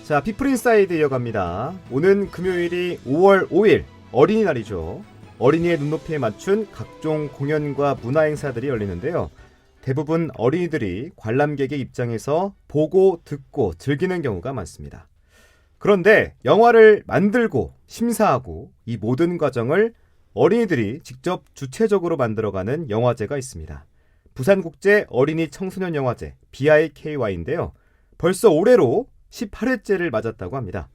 자, 피플인사이드 이어갑니다. 오는 금요일이 5월 5일 어린이날이죠. 어린이의 눈높이에 맞춘 각종 공연과 문화행사들이 열리는데요. 대부분 어린이들이 관람객의 입장에서 보고 듣고 즐기는 경우가 많습니다. 그런데 영화를 만들고 심사하고 이 모든 과정을 어린이들이 직접 주체적으로 만들어가는 영화제가 있습니다. 부산국제 어린이 청소년 영화제 BIKY인데요. 벌써 올해로 18회째를 맞았다고 합니다.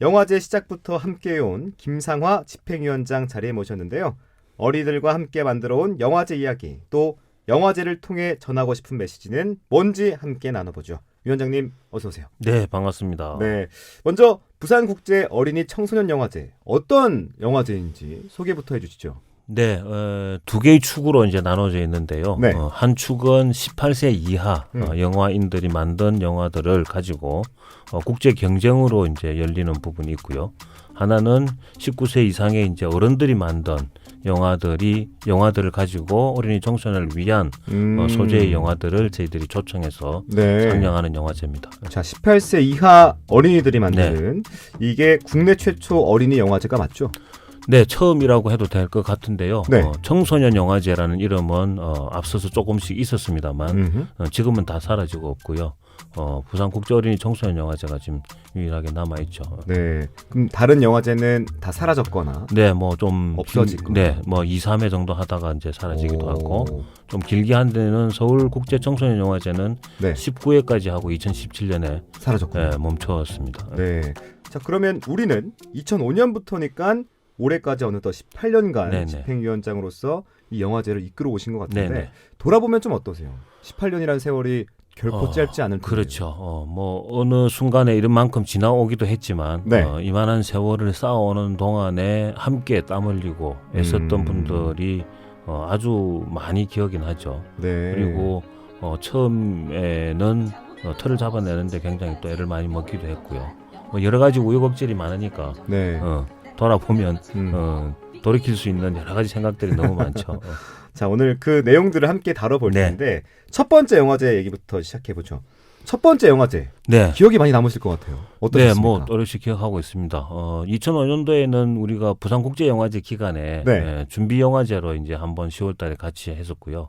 영화제 시작부터 함께해온 김상화 집행위원장 자리에 모셨는데요. 어린이들과 함께 만들어온 영화제 이야기, 또 영화제를 통해 전하고 싶은 메시지는 뭔지 함께 나눠보죠. 위원장님 어서 오세요. 네, 반갑습니다. 네, 먼저 부산국제 어린이 청소년 영화제 어떤 영화제인지 소개부터 해주시죠. 네, 두 개의 축으로 이제 나눠져 있는데요. 네. 한 축은 18세 이하 영화인들이 만든 영화들을 가지고 국제 경쟁으로 이제 열리는 부분이 있고요. 하나는 19세 이상의 이제 어른들이 만든 영화들을 가지고 어린이 청소년을 위한 소재의 영화들을 저희들이 초청해서 네. 상영하는 영화제입니다. 자, 18세 이하 어린이들이 만드는 이게 국내 최초 어린이 영화제가 맞죠? 네, 처음이라고 해도 될 것 같은데요. 네. 청소년 영화제라는 이름은 앞서서 조금씩 있었습니다만 지금은 다 사라지고 없고요. 부산국제어린이 청소년 영화제가 지금 유일하게 남아있죠. 네. 그럼 다른 영화제는 다 사라졌거나 네, 뭐 좀 없어지고. 네, 뭐 2, 3회 정도 하다가 이제 사라지기도 오. 하고 좀 길게 한 데는 서울국제청소년 영화제는 네. 19회까지 하고 2017년에 사라졌군요. 멈췄습니다. 네. 자, 그러면 우리는 2005년부터니까 올해까지 어느덧 18년간 네네. 집행위원장으로서 이 영화제를 이끌어 오신 것 같은데 네네. 돌아보면 좀 어떠세요? 18년이라는 세월이 결코 짧지 않을 텐데. 그렇죠. 뭐 어느 순간에 이런 만큼 지나오기도 했지만 네. 이만한 세월을 쌓아오는 동안에 함께 땀 흘리고 애썼던 분들이 아주 많이 기억이 나죠. 네. 그리고 처음에는 틀을 잡아내는데 굉장히 또 애를 많이 먹기도 했고요. 뭐 여러 가지 우여곡절이 많으니까 네. 돌아보면 돌이킬 수 있는 여러 가지 생각들이 너무 많죠. 자, 오늘 그 내용들을 함께 다뤄볼 네. 텐데 첫 번째 영화제 얘기부터 시작해보죠. 첫 번째 영화제 네. 기억이 많이 남으실 것 같아요. 어떠셨습니까? 네, 뭐 또렷이 기억하고 있습니다. 2005년도에는 우리가 부산국제영화제 기간에 네. 준비 영화제로 이제 한번 10월달에 같이 했었고요.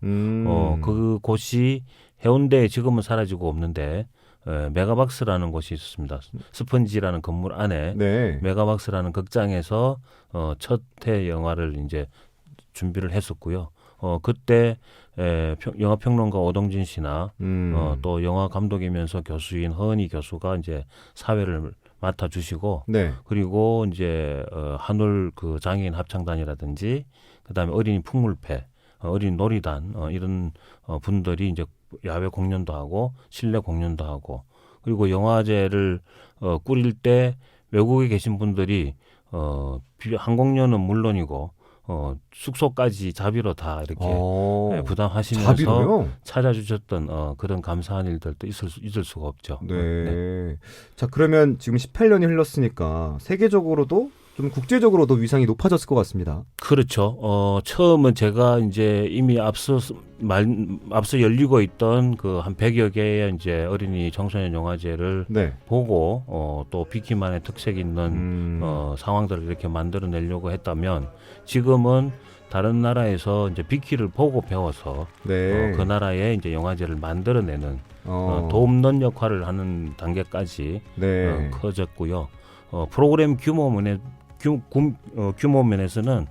그곳이 해운대에 지금은 사라지고 없는데 메가박스라는 곳이 있었습니다. 스펀지라는 건물 안에 네. 메가박스라는 극장에서 첫 회 영화를 이제 준비를 했었고요. 그때 영화평론가 오동진 씨나 또 영화 감독이면서 교수인 허은희 교수가 이제 사회를 맡아주시고 네. 그리고 이제 한울 그 장애인 합창단이라든지 그다음에 어린이 풍물패, 어린이 놀이단 이런 분들이 이제 야외 공연도 하고 실내 공연도 하고 그리고 영화제를 꾸릴 때 외국에 계신 분들이 항공료는 물론이고 숙소까지 자비로 다 이렇게 부담하시면서 자비로요? 찾아주셨던 그런 감사한 일들도 잊을 수가 없죠. 네. 자, 그러면 지금 18년이 흘렀으니까 세계적으로도 좀 국제적으로도 위상이 높아졌을 것 같습니다. 그렇죠. 처음은 제가 이제 이미 앞서 열리고 있던 그 한 100여 개의 이제 어린이 청소년 영화제를 네. 보고 또 비키만의 특색 있는 상황들을 이렇게 만들어내려고 했다면 지금은 다른 나라에서 이제 비키를 보고 배워서 네. 그 나라의 이제 영화제를 만들어내는 도움는 역할을 하는 단계까지 네. 커졌고요. 프로그램 규모 면에서는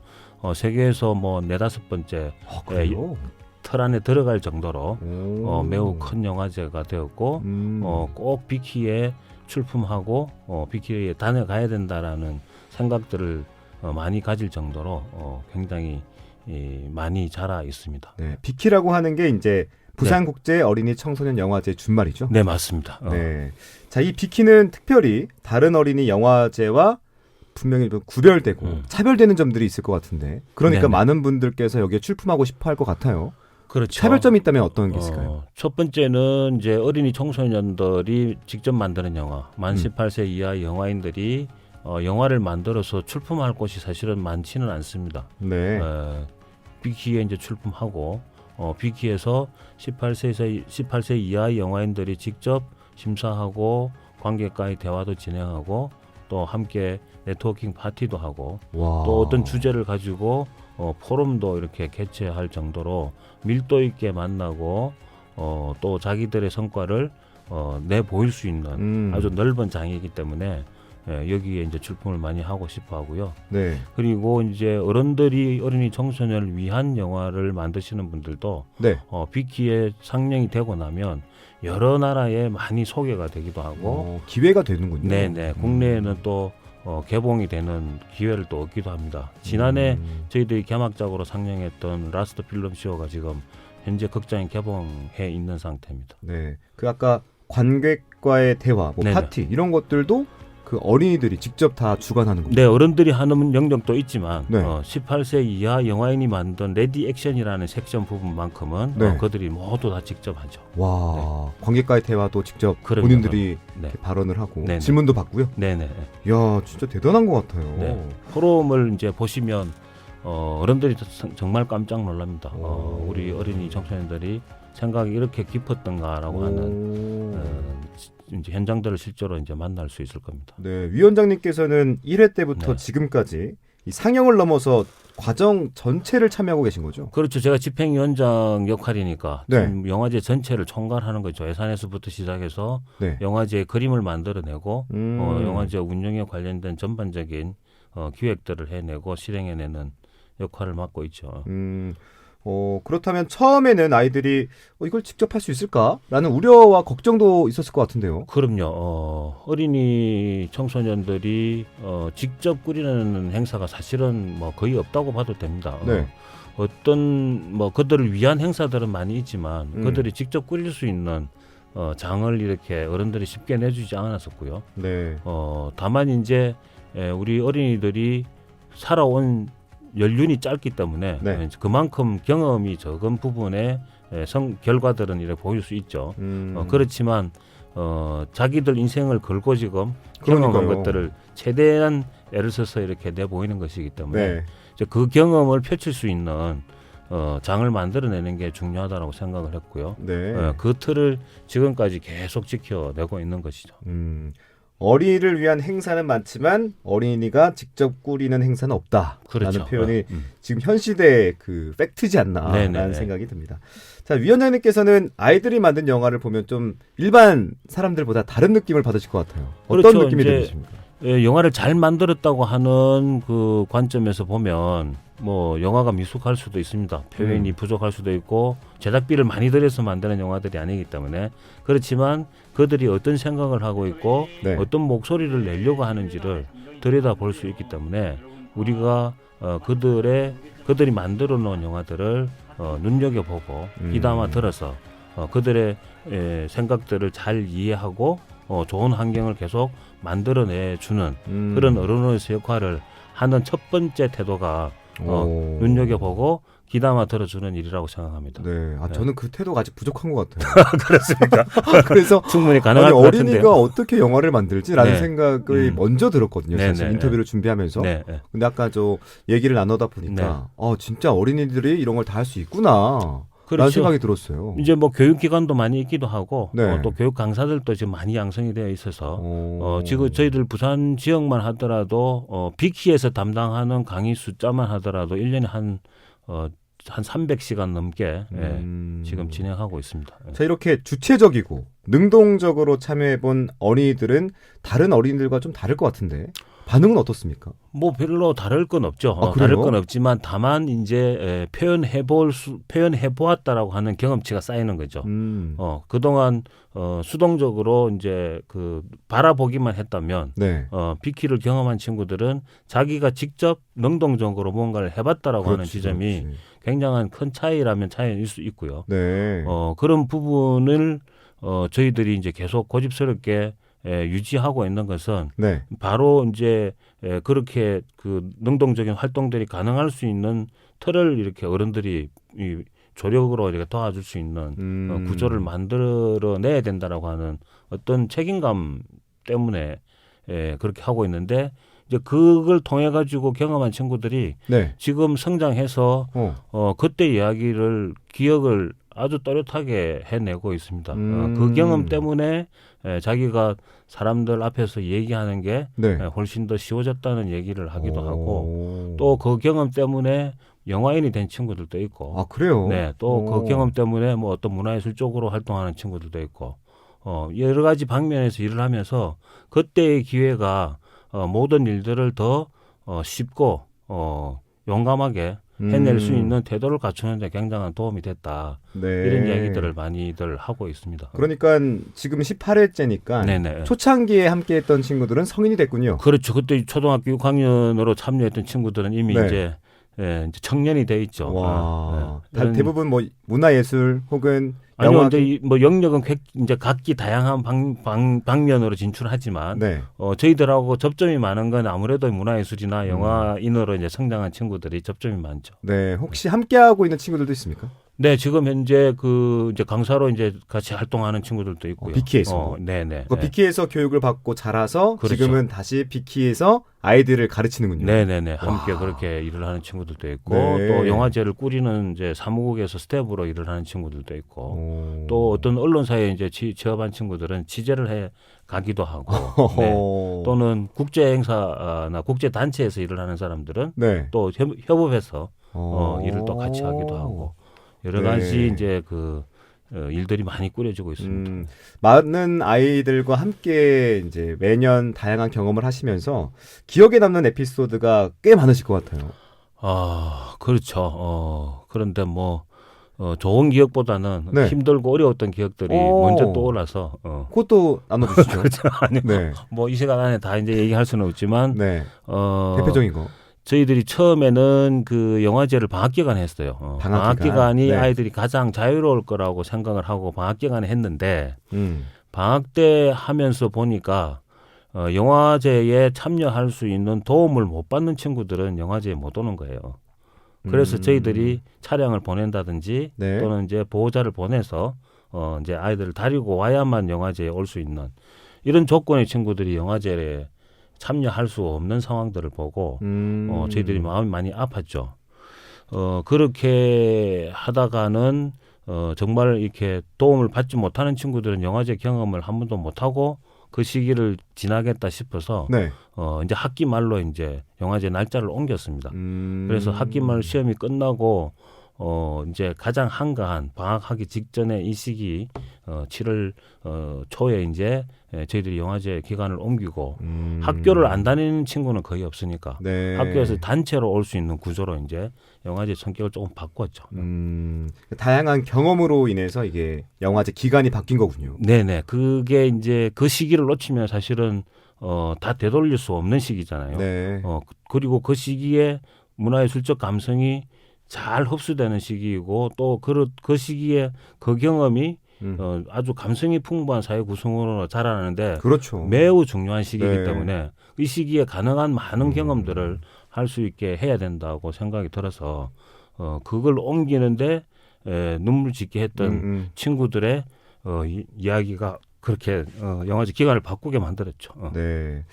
세계에서 뭐 4-5번째 그래요? 틀 안에 들어갈 정도로 매우 큰 영화제가 되었고 꼭 비키에 출품하고 비키에 다녀가야 된다라는 생각들을 많이 가질 정도로 굉장히 많이 자라 있습니다. 네. 비키라고 하는 게 이제 부산국제 어린이 청소년 영화제 준말이죠? 네, 맞습니다. 네. 자, 이 비키는 특별히 다른 어린이 영화제와 분명히 좀 구별되고 차별되는 점들이 있을 것 같은데 그러니까 네네. 많은 분들께서 여기에 출품하고 싶어 할 것 같아요. 그렇죠. 차별점이 있다면 어떤 게 있을까요? 첫 번째는 이제 어린이 청소년들이 직접 만드는 영화, 만 18세 이하 영화인들이 영화를 만들어서 출품할 곳이 사실은 많지는 않습니다. 네. 비키에 이제 출품하고 비키에서 18세 이하의 영화인들이 직접 심사하고 관객과의 대화도 진행하고 또 함께 네트워킹 파티도 하고 와. 또 어떤 주제를 가지고 포럼도 이렇게 개최할 정도로 밀도 있게 만나고 또 자기들의 성과를 내 보일 수 있는 아주 넓은 장이기 때문에 여기에 이제 출품을 많이 하고 싶어 하고요. 네. 그리고 이제 어른들이 어린이 청소년을 위한 영화를 만드시는 분들도 네. 빅키에 상영이 되고 나면 여러 나라에 많이 소개가 되기도 하고 기회가 되는군요. 네네 국내에는 또 개봉이 되는 기회를 또 얻기도 합니다. 지난해 저희들이 개막작으로 상영했던 라스트 필름 쇼가 지금 현재 극장에 개봉해 있는 상태입니다. 네. 그 아까 관객과의 대화, 뭐 네네. 파티 이런 것들도 그 어린이들이 직접 다 주관하는 겁니다. 네, 어른들이 하는 영역도 있지만 네. 18세 이하 영화인이 만든 레디 액션이라는 섹션 부분만큼은 네. 그들이 모두 다 직접 하죠. 와, 관객과의 대화도 직접 그럼요. 본인들이 네. 이렇게 발언을 하고 네네. 질문도 받고요. 네네. 이야, 진짜 대단한 것 같아요. 네. 포럼을 이제 보시면 어른들이 정말 깜짝 놀랍니다. 우리 어린이 청소년들이 생각이 이렇게 깊었던가라고 하는 이제 현장들을 실제로 이제 만날 수 있을 겁니다. 네, 위원장님께서는 1회 때부터 네. 지금까지 이 상영을 넘어서 과정 전체를 참여하고 계신 거죠? 그렇죠. 제가 집행위원장 역할이니까 네. 지금 영화제 전체를 총괄하는 거죠. 예산에서부터 시작해서 네. 영화제의 그림을 만들어내고 영화제 음. 운영에 관련된 전반적인 기획들을 해내고 실행해내는 역할을 맡고 있죠. 그렇다면 처음에는 아이들이 이걸 직접 할 수 있을까라는 우려와 걱정도 있었을 것 같은데요. 그럼요. 어린이 청소년들이 직접 꾸리는 행사가 사실은 뭐 거의 없다고 봐도 됩니다. 네. 어떤 뭐 그들을 위한 행사들은 많이 있지만 그들이 직접 꾸릴 수 있는 장을 이렇게 어른들이 쉽게 내주지 않았었고요. 네. 다만 이제 우리 어린이들이 살아온 연륜이 짧기 때문에 네. 그만큼 경험이 적은 부분에 결과들은 이렇게 보일 수 있죠. 그렇지만 자기들 인생을 걸고 지금 경험한 그러니까요. 것들을 최대한 애를 써서 이렇게 내보이는 것이기 때문에 네. 이제 그 경험을 펼칠 수 있는 장을 만들어내는 게 중요하다고 생각을 했고요. 네. 그 틀을 지금까지 계속 지켜내고 있는 것이죠. 어린이를 위한 행사는 많지만 어린이가 직접 꾸리는 행사는 없다라는 그렇죠. 표현이 지금 현 시대의 그 팩트지 않나라는 네네. 생각이 듭니다. 자, 위원장님께서는 아이들이 만든 영화를 보면 좀 일반 사람들보다 다른 느낌을 받으실 것 같아요. 어떤 그렇죠. 느낌이 이제 들으십니까? 영화를 잘 만들었다고 하는 그 관점에서 보면 뭐 영화가 미숙할 수도 있습니다. 표현이 부족할 수도 있고 제작비를 많이 들여서 만드는 영화들이 아니기 때문에 그렇지만 그들이 어떤 생각을 하고 있고 네. 어떤 목소리를 내려고 하는지를 들여다볼 수 있기 때문에 우리가 그들이 만들어 놓은 영화들을 눈여겨보고 귀담아 들어서 그들의 생각들을 잘 이해하고 좋은 환경을 계속 만들어내주는 그런 어른으로서 역할을 하는 첫 번째 태도가 눈여겨보고 귀담아 들어주는 일이라고 생각합니다. 네, 네. 저는 그 태도가 아직 부족한 것 같아요. 그렇습니까? 그래서 충분히 가능할 것 어린이가 같은데요. 어떻게 영화를 만들지라는 네. 생각을 먼저 들었거든요. 네, 사실 네, 인터뷰를 준비하면서. 네, 네. 근데 아까 저 얘기를 나누다 보니까 진짜 어린이들이 이런 걸 다 할 수 있구나. 라는 그렇죠. 생각이 들었어요. 이제 뭐 교육기관도 많이 있기도 하고 네. 또 교육 강사들도 지금 많이 양성이 되어 있어서 오. 지금 저희들 부산 지역만 하더라도 빅키에서 담당하는 강의 숫자만 하더라도 1년에 한 300시간 넘게 지금 진행하고 있습니다. 자, 이렇게 주체적이고 능동적으로 참여해본 어린이들은 다른 어린이들과 좀 다를 것 같은데 반응은 어떻습니까? 뭐 별로 다를 건 없죠. 아, 다를 그래요? 건 없지만 다만 이제 표현해 보았다라고 하는 경험치가 쌓이는 거죠. 그동안 수동적으로 이제 그 바라보기만 했다면 네. 빅키를 경험한 친구들은 자기가 직접 능동적으로 뭔가를 해봤다라고 하는 그렇지, 지점이 그렇지. 굉장한 큰 차이라면 차이일 수 있고요. 네. 그런 부분을 저희들이 이제 계속 고집스럽게 유지하고 있는 것은 네. 바로 이제 그렇게 그 능동적인 활동들이 가능할 수 있는 틀을 이렇게 어른들이 이 조력으로 이렇게 도와줄 수 있는 구조를 만들어내야 된다라고 하는 어떤 책임감 때문에 그렇게 하고 있는데 이제 그걸 통해 가지고 경험한 친구들이 네. 지금 성장해서 그때 이야기를 기억을 아주 또렷하게 해내고 있습니다. 음. 그 경험 때문에 자기가 사람들 앞에서 얘기하는 게 네. 훨씬 더 쉬워졌다는 얘기를 하기도 하고 오. 또 그 경험 때문에 영화인이 된 친구들도 있고 아, 그래요? 네, 또 그 오. 경험 때문에 뭐 어떤 문화예술 쪽으로 활동하는 친구들도 있고 여러 가지 방면에서 일을 하면서 그때의 기회가 모든 일들을 더 쉽고 용감하게 해낼 수 있는 태도를 갖추는 데 굉장한 도움이 됐다. 네. 이런 이야기들을 많이들 하고 있습니다. 그러니까 지금 18회째니까 네네. 초창기에 함께했던 친구들은 성인이 됐군요. 그렇죠. 그때 초등학교 6학년으로 참여했던 친구들은 이미 네. 이제 청년이 돼 있죠. 와. 이런- 대부분 뭐 문화예술 혹은 아니요, 영화. 이제 뭐 영역은 이제 각기 다양한 방면으로 진출하지만 네. 저희들하고 접점이 많은 건 아무래도 문화예술이나 영화인으로 이제 성장한 친구들이 접점이 많죠. 네. 혹시 함께하고 있는 친구들도 있습니까? 네, 지금 현재 이제 강사로 이제 같이 활동하는 친구들도 있고요. 비키에서. 네네. 그 비키에서 교육을 받고 자라서 그렇죠. 지금은 다시 비키에서 아이들을 가르치는군요. 네네네. 함께 와. 그렇게 일을 하는 친구들도 있고 네. 또 영화제를 꾸리는 이제 사무국에서 스텝으로 일을 하는 친구들도 있고 오. 또 어떤 언론사에 이제 취업한 친구들은 취재를 해 가기도 하고 네. 또는 국제 행사나 국제 단체에서 일을 하는 사람들은 네. 또 협업해서 일을 또 같이 하기도 하고 여러 네. 가지 이제 일들이 많이 꾸려지고 있습니다. 많은 아이들과 함께 이제 매년 다양한 경험을 하시면서 기억에 남는 에피소드가 꽤 많으실 것 같아요. 그렇죠. 그런데 좋은 기억보다는 네. 힘들고 어려웠던 기억들이 먼저 떠올라서 그것도 나눠주시죠. 아니 네. 이 시간 안에 다 이제 얘기할 수는 없지만 네. 대표적인 거. 저희들이 처음에는 그 영화제를 방학 기간에 했어요. 방학 기간이 네. 아이들이 가장 자유로울 거라고 생각을 하고 방학 기간에 했는데 음. 방학 때 하면서 보니까 영화제에 참여할 수 있는 도움을 못 받는 친구들은 영화제에 못 오는 거예요. 그래서 저희들이 차량을 보낸다든지 네. 또는 이제 보호자를 보내서 이제 아이들을 데리고 와야만 영화제에 올 수 있는 이런 조건의 친구들이 영화제에 참여할 수 없는 상황들을 보고 저희들이 마음이 많이 아팠죠. 그렇게 하다가는 정말 이렇게 도움을 받지 못하는 친구들은 영화제 경험을 한 번도 못하고 그 시기를 지나겠다 싶어서 네. 이제 학기 말로 이제 영화제 날짜를 옮겼습니다. 그래서 학기 말 시험이 끝나고 이제 가장 한가한 방학하기 직전에 이 시기 7월 초에 이제 저희들이 영화제 기간을 옮기고 학교를 안 다니는 친구는 거의 없으니까 네. 학교에서 단체로 올 수 있는 구조로 이제 영화제 성격을 조금 바꿨죠. 다양한 경험으로 인해서 이게 영화제 기간이 바뀐 거군요. 네네. 그게 이제 그 시기를 놓치면 사실은 다 되돌릴 수 없는 시기잖아요. 네. 그리고 그 시기에 문화예술적 감성이 잘 흡수되는 시기이고 또 그 시기에 그 경험이 아주 감성이 풍부한 사회 구성으로 자라나는데 그렇죠. 매우 중요한 시기이기 네. 때문에 이 시기에 가능한 많은 경험들을 할 수 있게 해야 된다고 생각이 들어서 그걸 옮기는데 눈물 짓게 했던 친구들의 이야기가 그렇게 영화제 기간을 바꾸게 만들었죠. 네.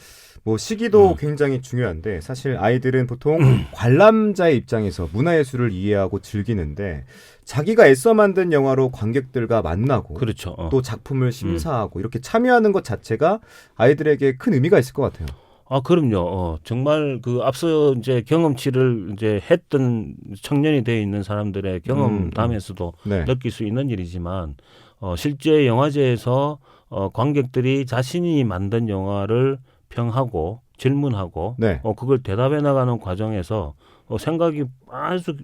뭐 시기도 굉장히 중요한데 사실 아이들은 보통 관람자의 입장에서 문화예술을 이해하고 즐기는데 자기가 애써 만든 영화로 관객들과 만나고 그렇죠. 또 작품을 심사하고 이렇게 참여하는 것 자체가 아이들에게 큰 의미가 있을 것 같아요. 그럼요. 정말 앞서 이제 경험치를 이제 했던 청년이 되어 있는 사람들의 경험담에서도 네. 느낄 수 있는 일이지만 실제 영화제에서 관객들이 자신이 만든 영화를 평하고 질문하고 네. 그걸 대답해 나가는 과정에서 생각이 아주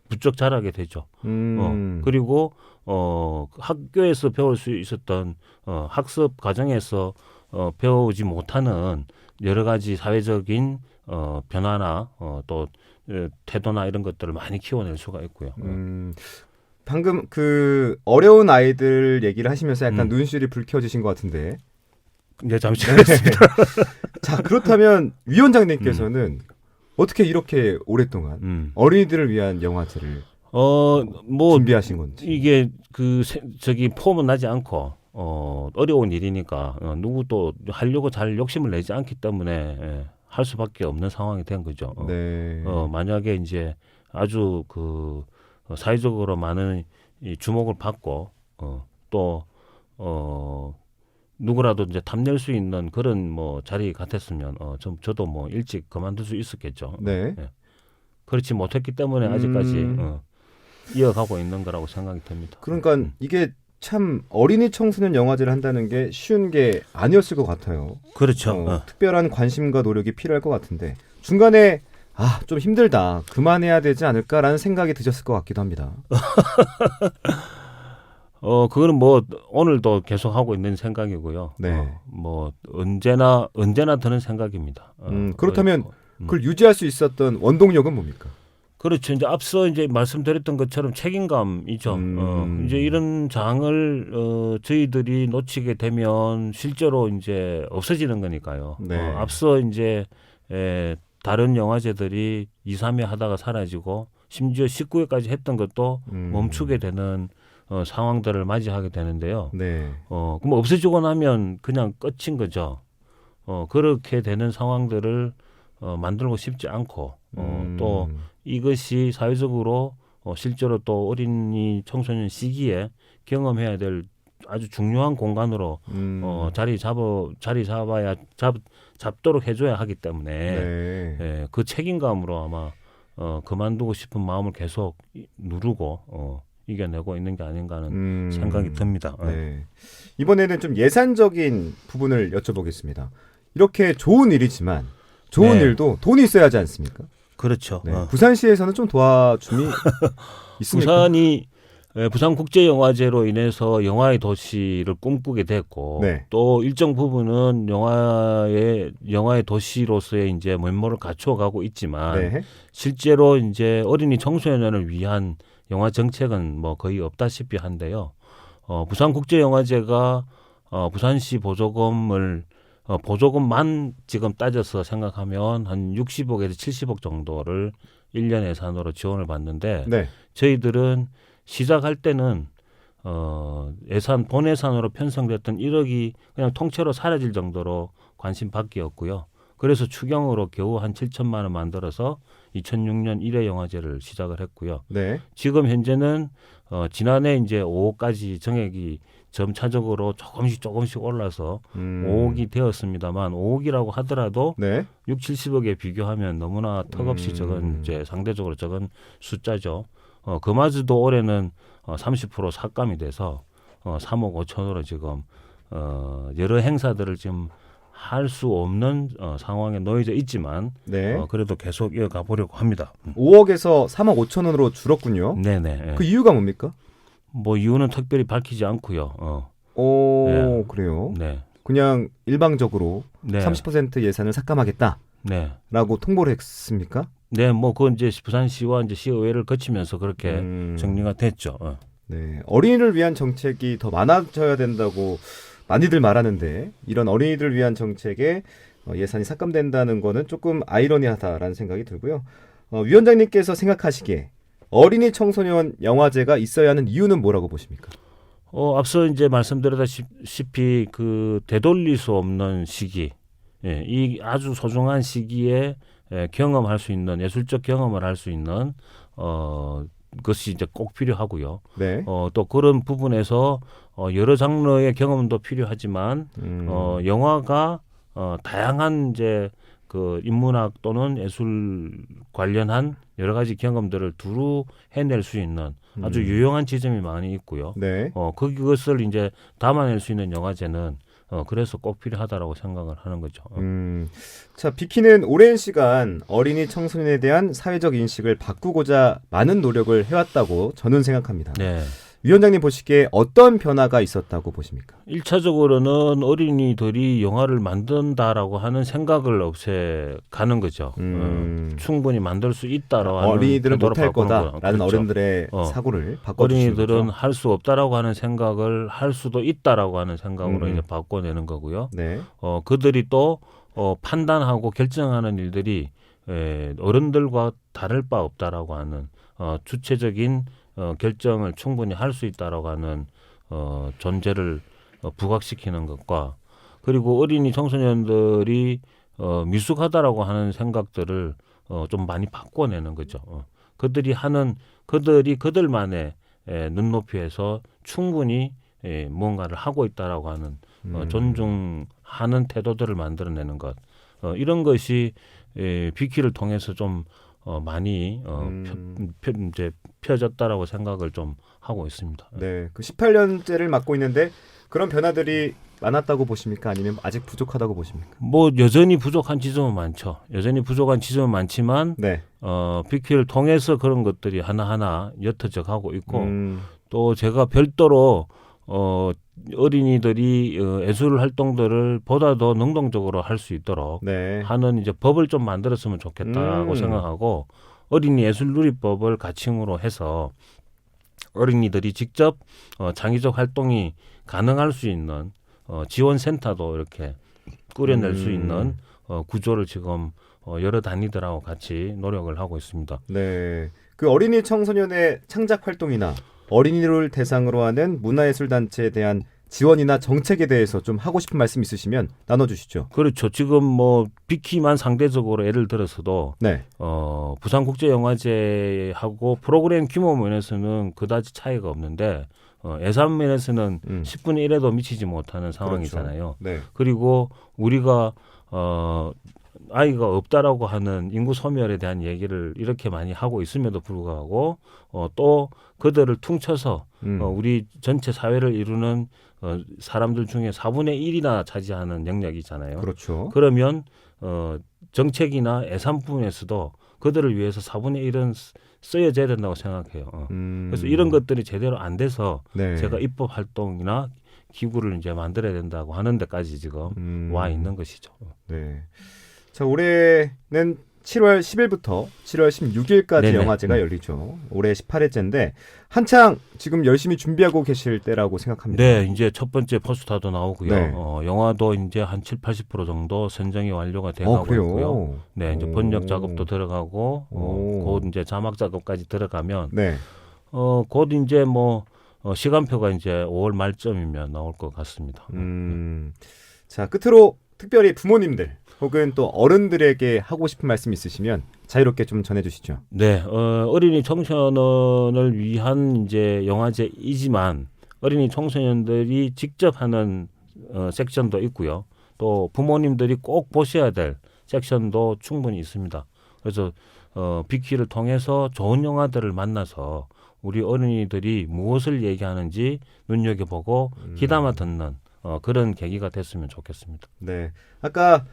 부쩍 자라게 되죠. 그리고 학교에서 배울 수 있었던 학습 과정에서 배우지 못하는 여러 가지 사회적인 변화나 또 태도나 이런 것들을 많이 키워낼 수가 있고요. 방금 그 어려운 아이들 얘기를 하시면서 약간 눈시울이 불켜지신 것 같은데. 네, 잠시 하겠습니다. 자, 그렇다면 위원장님께서는 어떻게 이렇게 오랫동안 어린이들을 위한 영화제를 준비하신 건지. 이게 폼은 나지 않고 어려운 일이니까 누구도 하려고 잘 욕심을 내지 않기 때문에 할 수밖에 없는 상황이 된 거죠. 네. 만약에 이제 아주 사회적으로 많은 이 주목을 받고 또 누구라도 이제 탐낼 수 있는 그런 뭐 자리 같았으면 저도 뭐 일찍 그만둘 수 있었겠죠. 네. 예. 그렇지 못했기 때문에 아직까지 이어가고 있는 거라고 생각이 듭니다. 그러니까 이게 참 어린이 청소년 영화제를 한다는 게 쉬운 게 아니었을 것 같아요. 그렇죠. 특별한 관심과 노력이 필요할 것 같은데 중간에 좀 힘들다. 그만해야 되지 않을까라는 생각이 드셨을 것 같기도 합니다. 그거는 뭐 오늘도 계속 하고 있는 생각이고요. 네. 뭐 언제나 드는 생각입니다. 그렇다면 그걸 유지할 수 있었던 원동력은 뭡니까? 그렇죠. 이제 앞서 이제 말씀드렸던 것처럼 책임감이죠. 이제 이런 장을 저희들이 놓치게 되면 실제로 이제 없어지는 거니까요. 네. 앞서 이제 다른 영화제들이 2, 3회 하다가 사라지고 심지어 19회까지 했던 것도 멈추게 되는 상황들을 맞이하게 되는데요. 네. 그럼 없어지고 나면 그냥 끝인 거죠. 그렇게 되는 상황들을 만들고 싶지 않고 또 이것이 사회적으로 실제로 또 어린이 청소년 시기에 경험해야 될 아주 중요한 공간으로 자리 잡아야 잡도록 해줘야 하기 때문에 네. 그 책임감으로 아마 그만두고 싶은 마음을 계속 누르고 이겨내고 있는 게 아닌가 하는 생각이 듭니다. 네. 이번에는 좀 예산적인 부분을 여쭤보겠습니다. 이렇게 좋은 일이지만 좋은 일도 돈이 있어야 하지 않습니까? 그렇죠. 네. 부산시에서는 좀 도와줌이 있습니까? 부산국제영화제로 인해서 영화의 도시를 꿈꾸게 됐고 네. 또 일정 부분은 영화의 도시로서의 이제 면모를 갖춰가고 있지만 네. 실제로 이제 어린이 청소년을 위한 영화 정책은 뭐 거의 없다시피 한데요. 부산국제영화제가 부산시 보조금만 지금 따져서 생각하면 한 60억에서 70억 정도를 1년 예산으로 지원을 받는데 네. 저희들은 시작할 때는 본 예산으로 편성됐던 1억이 그냥 통째로 사라질 정도로 관심 받기였고요. 그래서 추경으로 겨우 한 7천만 원 만들어서 2006년 1회 영화제를 시작을 했고요. 네. 지금 현재는 지난해 이제 5억까지 정액이 점차적으로 조금씩 올라서 5억이 되었습니다만 5억이라고 하더라도 네. 6, 70억에 비교하면 너무나 턱없이 적은 이제 상대적으로 적은 숫자죠. 그마저도 올해는 30% 삭감이 돼서 3억 5천으로 지금 여러 행사들을 지금 할 수 없는 상황에 놓여져 있지만 네. 그래도 계속 이어가 보려고 합니다. 5억에서 3억 5천 원으로 줄었군요. 네네. 그 이유가 뭡니까? 뭐 이유는 특별히 밝히지 않고요. 네. 그래요? 네. 그냥 일방적으로 네. 30% 예산을 삭감하겠다라고 네. 통보를 했습니까? 네, 뭐 그건 이제 부산시와 이제 시의회를 거치면서 그렇게 정리가 됐죠. 네, 어린이를 위한 정책이 더 많아져야 된다고 많이들 말하는데 이런 어린이들 위한 정책에 예산이 삭감된다는 거는 조금 아이러니하다라는 생각이 들고요. 위원장님께서 생각하시기에 어린이 청소년 영화제가 있어야 하는 이유는 뭐라고 보십니까? 앞서 이제 말씀드렸다시피 그 되돌릴 수 없는 시기, 이 아주 소중한 시기에 경험할 수 있는 예술적 경험을 할 수 있는 것이 이제 꼭 필요하고요. 네. 또 그런 부분에서 여러 장르의 경험도 필요하지만 영화가 다양한 이제 그 인문학 또는 예술 관련한 여러 가지 경험들을 두루 해낼 수 있는 아주 유용한 지점이 많이 있고요. 네. 그것을 이제 담아낼 수 있는 영화제는 그래서 꼭 필요하다라고 생각을 하는 거죠. 자, 비키는 오랜 시간 어린이 청소년에 대한 사회적 인식을 바꾸고자 많은 노력을 해왔다고 저는 생각합니다. 네. 위원장님 보시기에 어떤 변화가 있었다고 보십니까? 1차적으로는 어린이들이 영화를 만든다라고 하는 생각을 없애가는 거죠. 충분히 만들 수 있다라고 하는 어린이들은 태도로 못할 바꾸는 거다라는 그렇죠. 어른들의 사고를 바꿔주시는 어린이들은 거죠. 할 수 없다라고 하는 생각을 할 수도 있다라고 하는 생각으로 이제 바꿔내는 거고요. 네. 그들이 또 판단하고 결정하는 일들이 어른들과 다를 바 없다라고 하는 주체적인 결정을 충분히 할 수 있다라고 하는 존재를 부각시키는 것과 그리고 어린이 청소년들이 미숙하다라고 하는 생각들을 좀 많이 바꿔내는 거죠. 그들이 그들만의 눈높이에서 충분히 뭔가를 하고 있다라고 하는 존중하는 태도들을 만들어내는 것 이런 것이 비키를 통해서 좀 많이 이제 펴졌다라고 생각을 좀 하고 있습니다. 네, 그 18년째를 맡고 있는데 그런 변화들이 많았다고 보십니까? 아니면 아직 부족하다고 보십니까? 뭐 여전히 부족한 지점은 많죠. 여전히 부족한 지점은 많지만 네. 비키를 통해서 그런 것들이 하나하나 옅어져 가고 있고 또 제가 별도로 어린이들이 예술 활동들을 보다 더 능동적으로 할 수 있도록 네. 하는 이제 법을 좀 만들었으면 좋겠다고 생각하고 어린이 예술 누리법을 가칭으로 해서 어린이들이 직접 창의적 활동이 가능할 수 있는 지원 센터도 이렇게 꾸려낼 수 있는 구조를 지금 여러 단위들하고 같이 노력을 하고 있습니다. 네. 그 어린이 청소년의 창작 활동이나 어린이를 대상으로 하는 문화예술단체에 대한 지원이나 정책에 대해서 좀 하고 싶은 말씀 있으시면 나눠주시죠. 그렇죠. 지금 뭐 비키만 상대적으로 예를 들어서도 네. 부산국제영화제하고 프로그램 규모 면에서는 그다지 차이가 없는데 예산 면에서는 10분의 1에도 미치지 못하는 상황이잖아요. 그렇죠. 네. 그리고 우리가 아이가 없다라고 하는 인구 소멸에 대한 얘기를 이렇게 많이 하고 있음에도 불구하고 또 그들을 퉁쳐서 우리 전체 사회를 이루는 사람들 중에 4분의 1이나 차지하는 영역이잖아요. 그렇죠. 그러면 정책이나 예산 부분에서도 그들을 위해서 4분의 1은 쓰여져야 된다고 생각해요. 그래서 이런 것들이 제대로 안 돼서 네. 제가 입법 활동이나 기구를 이제 만들어야 된다고 하는 데까지 지금 와 있는 것이죠. 네. 자, 올해는 7월 10일부터 7월 16일까지 네네. 영화제가 열리죠. 올해 18회째인데 한창 지금 열심히 준비하고 계실 때라고 생각합니다. 네, 이제 첫 번째 포스터도 나오고요. 네. 영화도 이제 한 7, 80% 정도 선정이 완료가 돼가고 그래요? 있고요. 네, 이제 오. 번역 작업도 들어가고 오. 곧 이제 자막 작업까지 들어가면 네. 곧 이제 뭐 시간표가 이제 5월 말쯤이면 나올 것 같습니다. 자, 끝으로 특별히 부모님들 혹은 또 어른들에게 하고 싶은 말씀 있으시면 자유롭게 좀 전해주시죠. 네, 어린이 청소년을 위한 이제 영화제이지만 어린이 청소년들이 직접 하는 섹션도 있고요. 또 부모님들이 꼭 보셔야 될 섹션도 충분히 있습니다. 그래서 비키를 통해서 좋은 영화들을 만나서 우리 어린이들이 무엇을 얘기하는지 눈여겨보고 귀담아 듣는 그런 계기가 됐으면 좋겠습니다. 네, 아까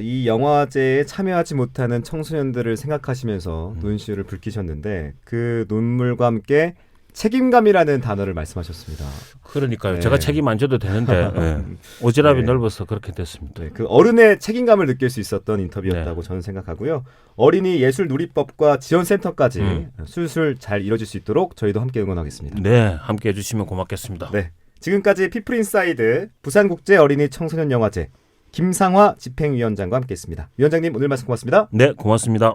이 영화제에 참여하지 못하는 청소년들을 생각하시면서 눈시울을 붉히셨는데 그 눈물과 함께 책임감이라는 단어를 말씀하셨습니다. 그러니까요. 네. 제가 책임 안 져도 되는데 오지랖이 네. 넓어서 그렇게 됐습니다. 네, 그 어른의 책임감을 느낄 수 있었던 인터뷰였다고 저는 생각하고요. 어린이 예술 누리법과 지원센터까지 술술 잘 이뤄질 수 있도록 저희도 함께 응원하겠습니다. 네, 함께 해주시면 고맙겠습니다. 네, 지금까지 피플인사이드 부산국제 어린이 청소년 영화제 김상화 집행위원장과 함께했습니다. 위원장님 오늘 말씀 고맙습니다. 네, 고맙습니다.